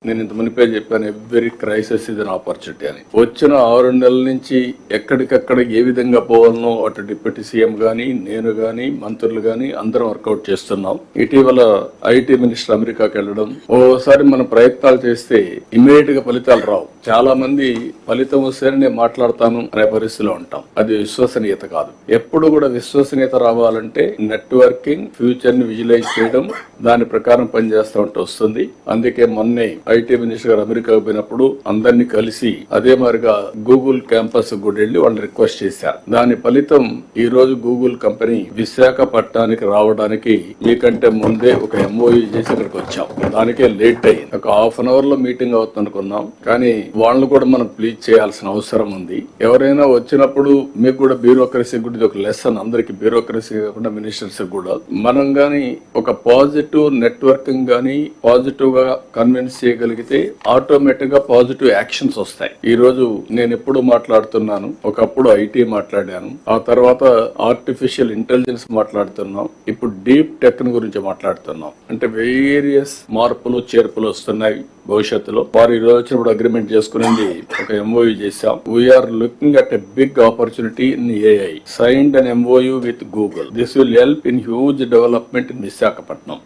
నేను ఇంత మునిపే చెప్పాను, ఎవ్రీ క్రైసిస్ ఇది అన్ ఆపర్చునిటీ అని. వచ్చిన 6 నెలల నుంచి ఎక్కడికక్కడ ఏ విధంగా పోవాలనో అటు డిప్యూటీ సీఎం గాని, నేను గాని, మంత్రులు గాని అందరం వర్కౌట్ చేస్తున్నాం. ఇటీవల ఐటీ మినిస్టర్ అమెరికాకి వెళ్ళడం, ఓసారి మనం ప్రయత్నాలు చేస్తే ఇమ్మీడియట్ గా ఫలితాలు రావు. చాలా మంది ఫలితం వస్తేనే నేను మాట్లాడతాను అనే పరిస్థితిలో ఉంటాం. అది విశ్వసనీయత కాదు. ఎప్పుడు కూడా విశ్వసనీయత రావాలంటే నెట్వర్కింగ్, ఫ్యూచర్ ని విజువలైజ్ చేయడం, దాని ప్రకారం పనిచేస్తూ ఉంటే వస్తుంది. అందుకే మొన్నే ఐటీ మినిస్టర్ గారు అమెరికాకు పోయినప్పుడు అందరినీ కలిసి అదే మాదిరిగా గూగుల్ క్యాంపస్ కూడా వెళ్లి వాళ్ళు రిక్వెస్ట్ చేశారు. దాని ఫలితం ఈ రోజు గూగుల్ కంపెనీ విశాఖపట్నానికి రావడానికి మీకంటే ముందే ఒక ఎంఓయూ చేసి ఇక్కడికి వచ్చాం. దానికే లేట్ అయింది. ఒక హాఫ్ అన్ అవర్ లో మీటింగ్ అవుతుంది అనుకున్నాం, కానీ వాళ్ళు కూడా మనం ప్లీజ్ చేయాల్సిన అవసరం ఉంది. ఎవరైనా వచ్చినప్పుడు మీకు కూడా బ్యూరోక్రసీ కూడా ఒక లెసన్, అందరికి బ్యూరోక్రసీ కాకుండా మినిస్టర్స్ కూడా మనం గాని ఒక పాజిటివ్ నెట్వర్కింగ్ గాని పాజిటివ్ గా కన్విన్స్ చేయగలిగితే ఆటోమేటిక్ గా పాజిటివ్ యాక్షన్స్ వస్తాయి. ఈ రోజు నేను ఎప్పుడు మాట్లాడుతున్నాను, ఒకప్పుడు ఐటీ మాట్లాడాను, ఆ తర్వాత ఆర్టిఫిషియల్ ఇంటెలిజెన్స్ మాట్లాడుతున్నాం, ఇప్పుడు డీప్ టెక్ గురించి మాట్లాడుతున్నాం. అంటే వేరియస్ మార్పులు చేర్పులు వస్తున్నాయి భవిష్యత్తులో. వారు ఈ రోజు వచ్చినప్పుడు అగ్రిమెంట్ చేసుకునేది ఒక ఎంఓయూ చేశాం. We're looking at a big opportunity in AI. Signed an MOU with Google. This will help in huge development in Visakhapatnam.